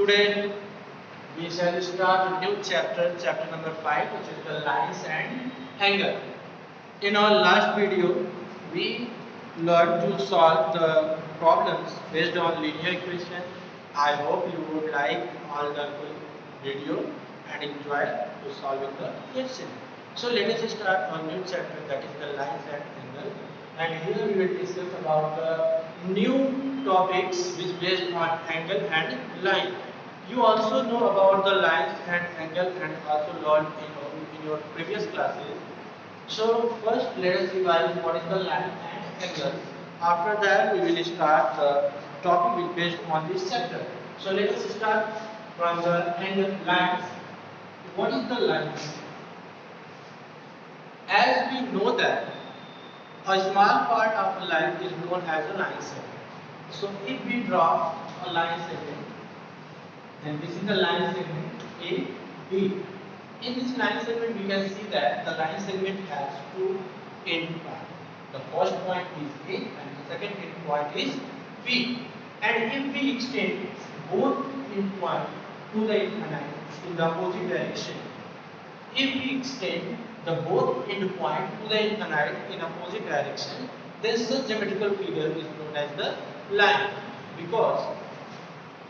Today we shall start a new chapter, chapter number 5, which is the lines and angle. In our last video, we learned to solve the problems based on linear equation. I hope you would like all the video and enjoy to solving the question. So let us start a new chapter, that is the lines and angle. And here we will discuss about the new topics which based on angle and line. You also know about the lines and angle and also learned in your previous classes. So first let us revise what is the line and angle. After that we will start the topic based on this chapter. So let us start from the angle lines. What is the lines? As we know that a small part of a line is known as a line segment. So if we draw a line segment, then this is the line segment A, B. In this line segment, we can see that the line segment has two end points. The first point is A and the second end point is B. And if we extend both end points to the infinite in the opposite direction, if we extend the both end point to the infinite in opposite direction, then such geometrical figure is known as the line, because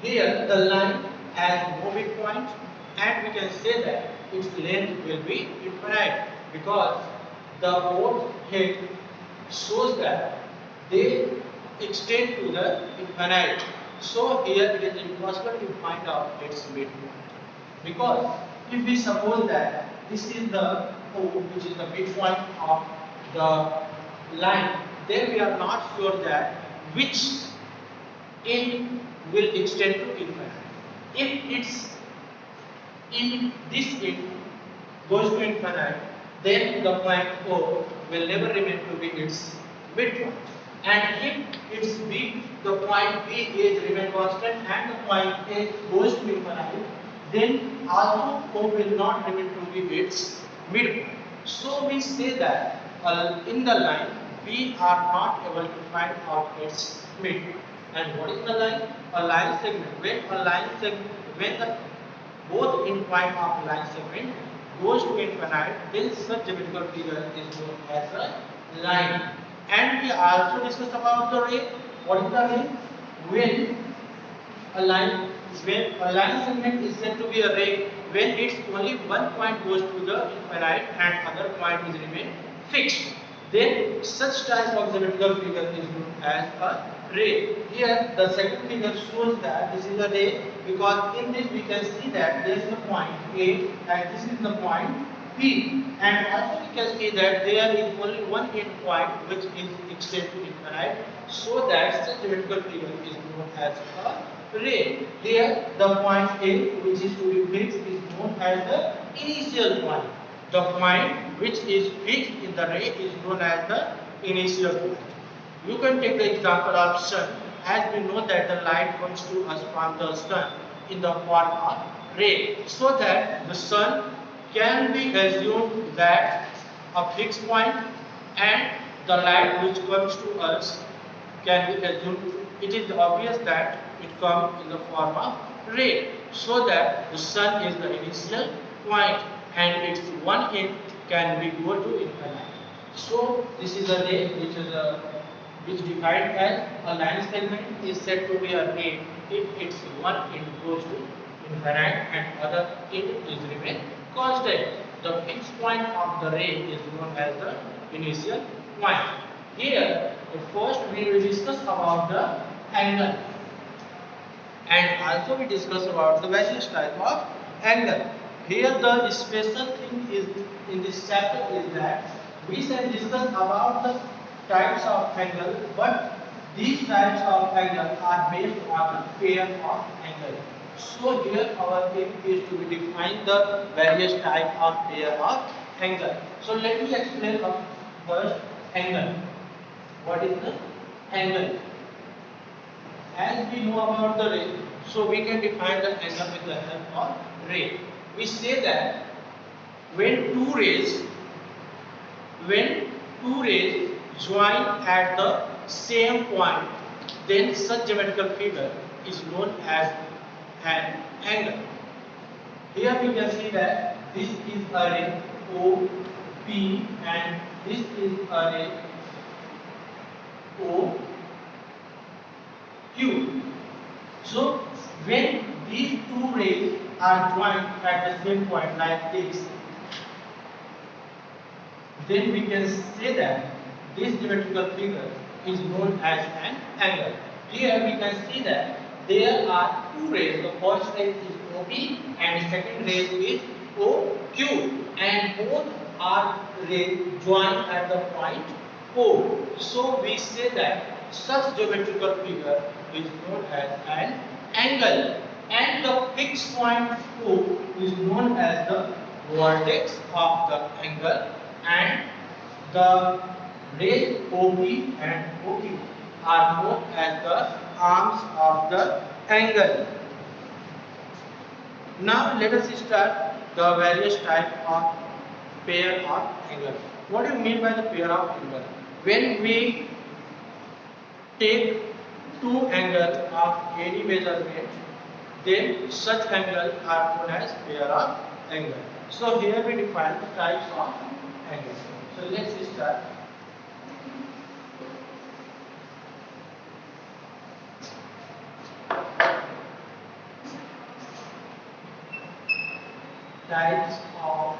here the line has no midpoint and we can say that its length will be infinite, because the both head shows that they extend to the infinite. So here it is impossible to find out its midpoint, because if we suppose that this is the O, which is the midpoint of the line, then we are not sure that which end will extend to infinite. If it's in this end goes to infinite, then the point O will never remain to be its midpoint. And if it's B, the point B is remain constant and the point A goes to infinite, then also O will not remain to be its midpoint. So we say that in the line we are not able to find out its midpoint. And what is the line? A line segment. When the both end point of line segment goes to infinite, then such geometrical figure is known as a line. And we also discussed about the ray. What is the ray? When a line segment is said to be a ray when its only one point goes to the infinite and other point is remain fixed, then such type of geometrical figure is known as a ray. Here the second figure shows that this is a ray, because in this we can see that there is the point A and this is the point B, and also we can see that there is only one end point which is extended to infinite, so that such geometrical figure is known as a ray. Here the point A, which is to be fixed, is known as the initial point. The point which is fixed in the ray is known as the initial point. You can take the example of sun, as we know that the light comes to us from the sun in the form of ray, so that the sun can be assumed that a fixed point and the light which comes to us can be assumed. It is obvious that it comes in the form of ray, so that the sun is the initial point and its one end can be go to infinite. So this is a ray which defined as a line segment is said to be a ray if its one end goes to infinite and other end is remain constant. The fixed point of the ray is known as the initial point. Here, first we will discuss about the angle, and also we discuss about the various type of angle. Here the special thing is in this chapter is that we shall discuss about the types of angle, but these types of angle are based on a pair of angle. So here our aim is to define the various type of pair of angle. So let me explain first angle. What is the angle? As we know about the ray, so we can define the angle with the help of ray. We say that when two rays join at the same point, then such geometrical figure is known as an angle. Here we can see that this is a ray O, P, and this is a ray O, Q. So when these two rays are joined at the same point like this, then we can say that this geometrical figure is known as an angle. Here we can see that there are two rays. The first ray is OP and the second ray is OQ, and both are rays joined at the point O. So we say that such geometrical figure is known as an angle, and the fixed point O is known as the vertex of the angle, and the rays OP and OQ are known as the arms of the angle. Now let us start the various type of pair of angle. What do you mean by the pair of angle? When we take two angles of any measurement, then such angles are known as pair of angle. So here we define the types of angles. So let's start. Types of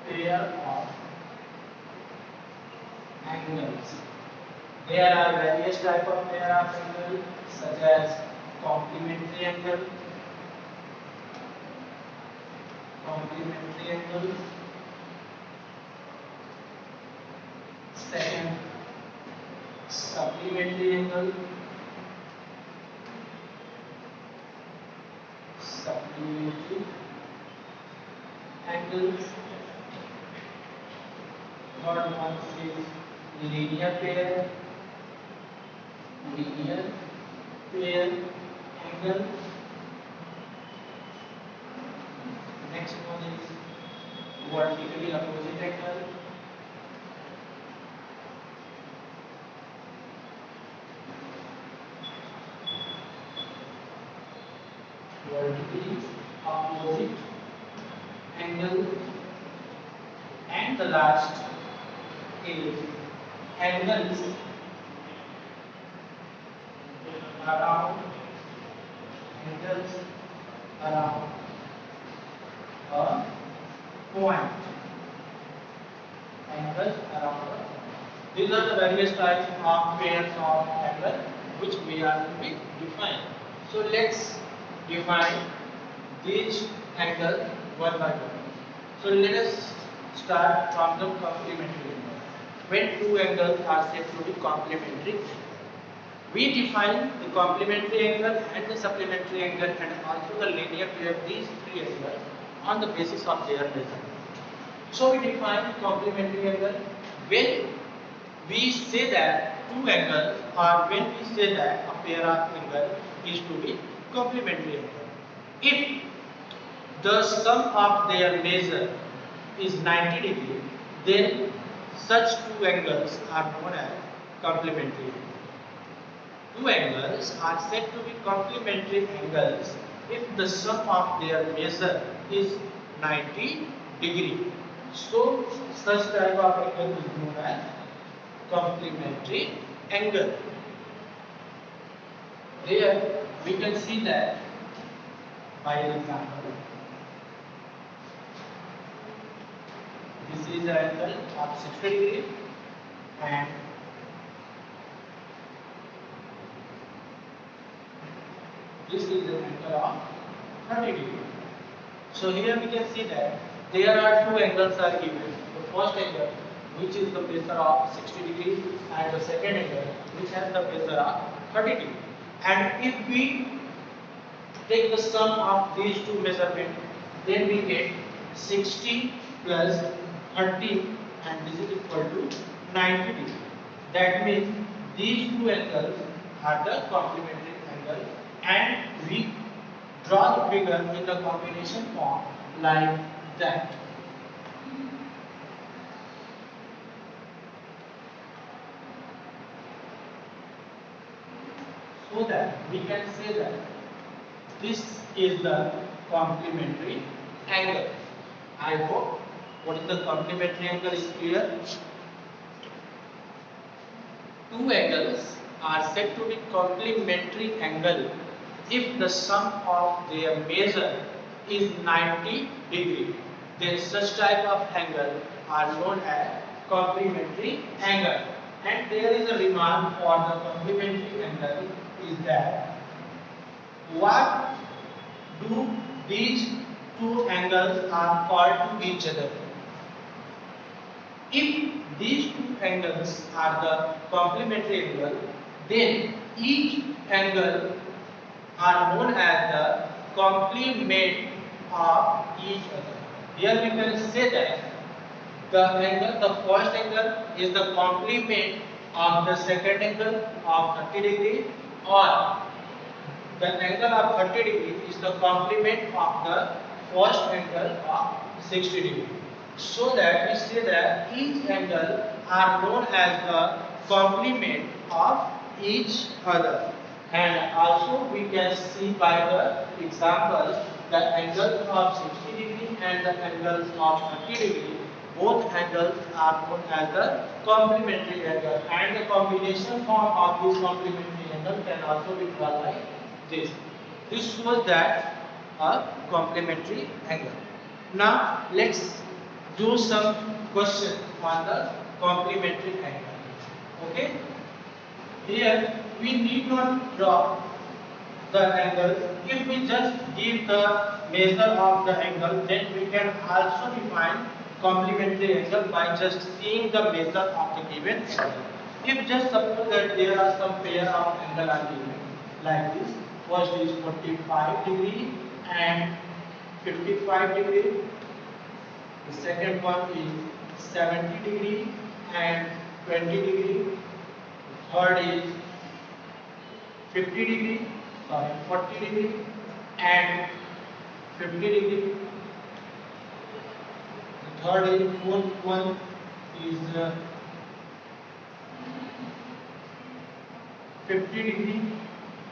pair of angles. There are various types of pair of angles such as complementary angle, second supplementary angle, third one is linear pair angle. Next one is vertically opposite angle. And the last is angles around a point. These are the various types of pairs of angle which we are to be defined. So let's define these angles one by one. So let us start from the complementary angle. When two angles are said to be complementary, we define the complementary angle and the supplementary angle and also the linear pair, these three angles, on the basis of their measurement. So we define complementary angle when we say that two angles, or when we say that a pair of angle is to be complementary angle. If the sum of their measure is 90 degree, then such two angles are known as complementary angles. Two angles are said to be complementary angles if the sum of their measure is 90 degree. So such type of angle is known as complementary angle. Here we can see that by an example. This is the angle of 60 degree and this is the angle of 30 degree. So here we can see that there are two angles are given. The first angle which is the pressure of 60 degree and the second angle which has the pressure of 30 degree. And if we take the sum of these two measurements, then we get 60 plus 30 and this is equal to 90 degree. That means these two angles are the complementary angle, and we draw the figure in the combination form like that. So that we can say that this is the complementary angle. I hope what is the complementary angle is clear. Two angles are said to be complementary angle if the sum of their measure is 90 degree. Then such type of angle are known as complementary angle. And there is a remark for the complementary angle is that what do these two angles are called to each other? If these two angles are the complementary angle, then each angle are known as the complement of each other. Here we can say that the first angle is the complement of the second angle of 30 degree, or the angle of 30 degree is the complement of the first angle of 60 degree. So that we say that each angle are known as the complement of each other. And also we can see by the examples the angles of 60 degree and the angles of 30 degree, both angles are known as the complementary angle, and the combination form of this complementary angle can also be drawn like this. This shows that a complementary angle. Now let's do some question on the complementary angle. Okay. Here we need not draw the angle. If we just give the measure of the angle, then we can also define complementary angle by just seeing the measure of the given angle. If just suppose that there are some pair of angle are given like this, first is 45 degree and 55 degree, the second one is 70 degree and 20 degree, third is 50 degree, 40 degree and 50 degree. The third is fourth one is 50 degree,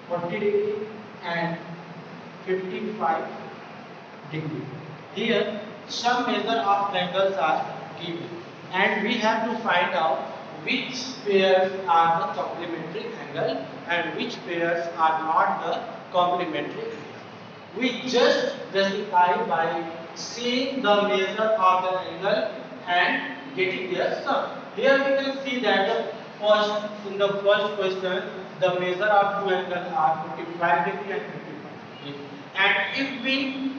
40 degree and 55 degree. Here some measure of angles are given and we have to find out which pairs are the complementary angle and which pairs are not the complementary angle. We just justify by seeing the measure of the angle and getting their sum. Here we can see that in the first question the measure of two angles are 45 degree and 55 degree. And if we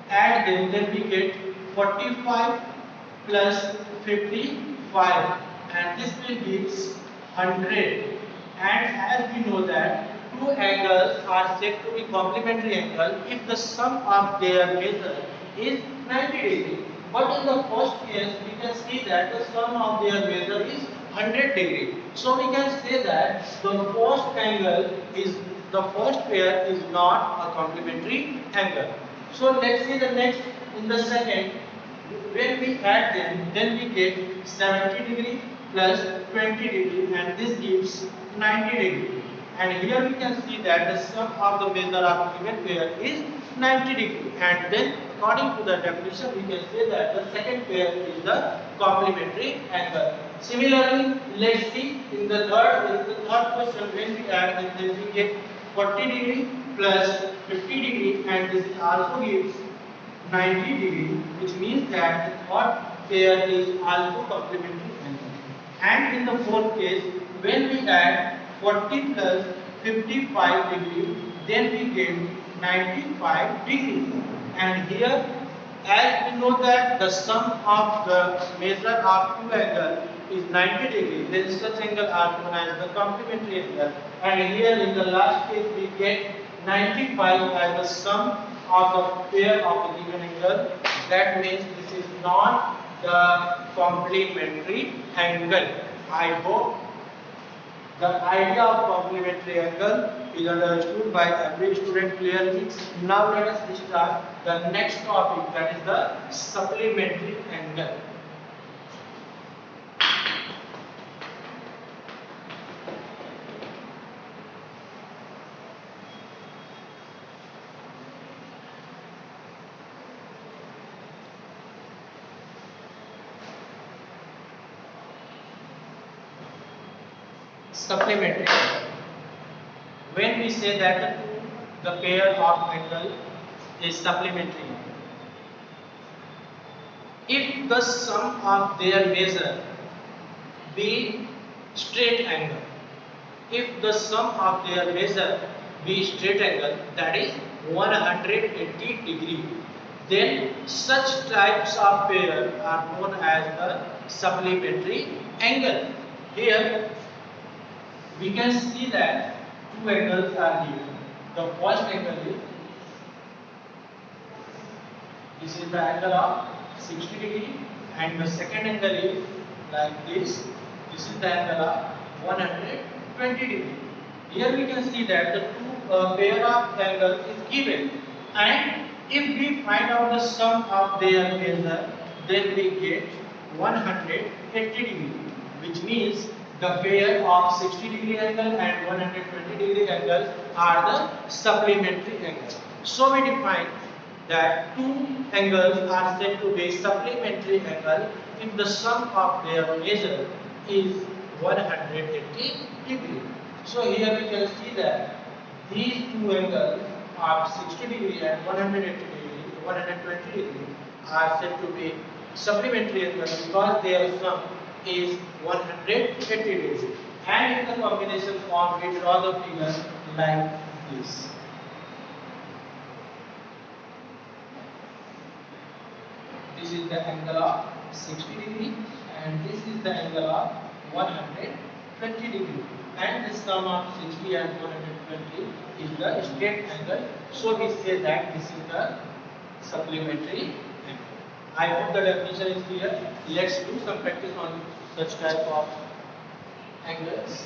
add them, then we get 45 plus 55 and this will give 100. And as we know that two angles are said to be complementary angle if the sum of their measure is 90 degree. But in the first case we can see that the sum of their measure is 100 degree. So we can say that the first pair is not a complementary angle. So let's see the next in the second. When we add them, then we get 70 degree plus 20 degree and this gives 90 degree. And here we can see that the sum of the measure of given pair is 90 degree. And then according to the definition we can say that the second pair is the complementary angle. Similarly, let's see in the third question when we add them, then we get 40 degree plus 50 degree and this also gives 90 degree, which means that the third pair is also complementary angle. And in the fourth case, when we add 40 plus 55 degree, then we get 95 degree. And here, as we know that the sum of the measure of two angles is 90 degree, then such angle are known as the complementary angle. And here in the last case, we get 95 as the sum of the pair of the given angle. That means this is not the complementary angle. I hope the idea of complementary angle is understood by every student clearly. Now let us start the next topic, that is the supplementary angle. supplementary angle. When we say that the pair of angle is supplementary angle, if the sum of their measure be straight angle, if the sum of their measure be straight angle, that is 180 degree, then such types of pair are known as the supplementary angle. Here we can see that two angles are given. The first angle is, this is the angle of 60 degree, and the second angle is like this. This is the angle of 120 degree. Here we can see that the two pair of angles is given, and if we find out the sum of their measure, then we get 180 degree, which means the pair of 60 degree angle and 120 degree angle are the supplementary angles. So we define that two angles are said to be supplementary angle if the sum of their measure is 180 degree. So here we can see that these two angles of 60 degree and 180 degree, 120 degree are said to be supplementary angles because their sum is 180 degrees. And in the combination form, we draw the figure like this. This is the angle of 60 degree and this is the angle of 120 degree, and the sum of 60 and 120 is the straight angle. So we say that this is the supplementary angle. I hope the definition is clear. Let's do some practice on such type of angles.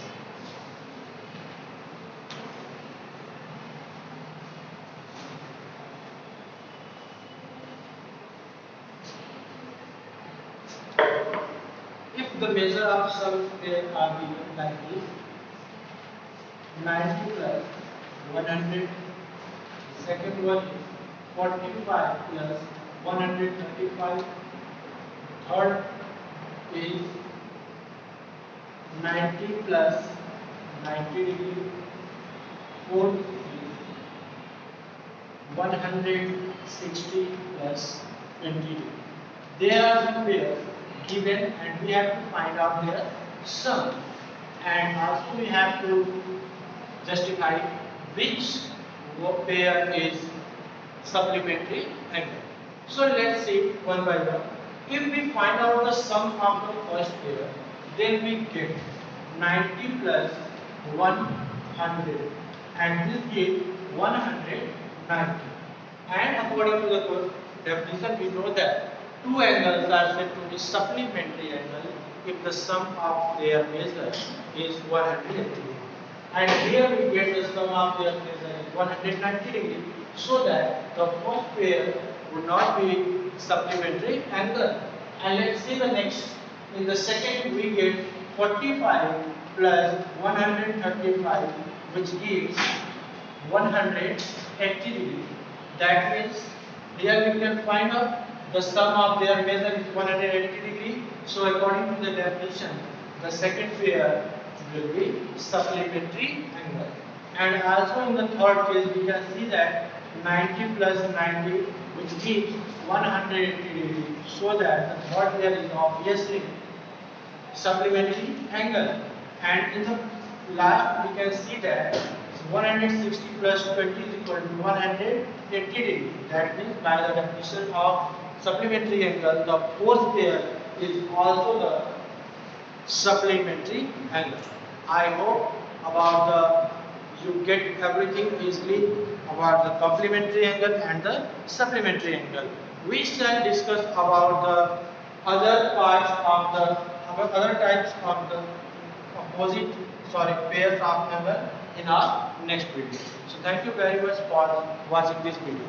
If the measure of some pair are given like this, 90 plus 100, second one is 45 plus 135, third is 90 plus 90 degree, fourth is 160 plus 20 degree. There are some pairs given and we have to find out their sum, and also we have to justify which pair is supplementary angle. So let's see one by one. If we find out the sum of the first pair, then we get 90 plus 100 and this gives 190. And according to the definition, we know that two angles are said to be supplementary angle if the sum of their measure is 180 degree. And here we get the sum of their measure is 190 degree, so that the first pair would not be supplementary angle. And let's see the next. In the second we get 45 plus 135, which gives 180 degree. That means here we can find out the sum of their measure is 180 degree. So according to the definition, the second pair will be supplementary angle. And also in the third case, we can see that 90 plus 90, which gives 180 degree. So that the third pair is obviously supplementary angle. And in the last, we can see that 160 plus 20 is equal to 180 degree. That means by the definition of supplementary angle, the fourth pair is also the supplementary angle. I hope you get everything easily about the complementary angle and the supplementary angle. We shall discuss about the other types of the pairs of angle in our next video. So thank you very much for watching this video.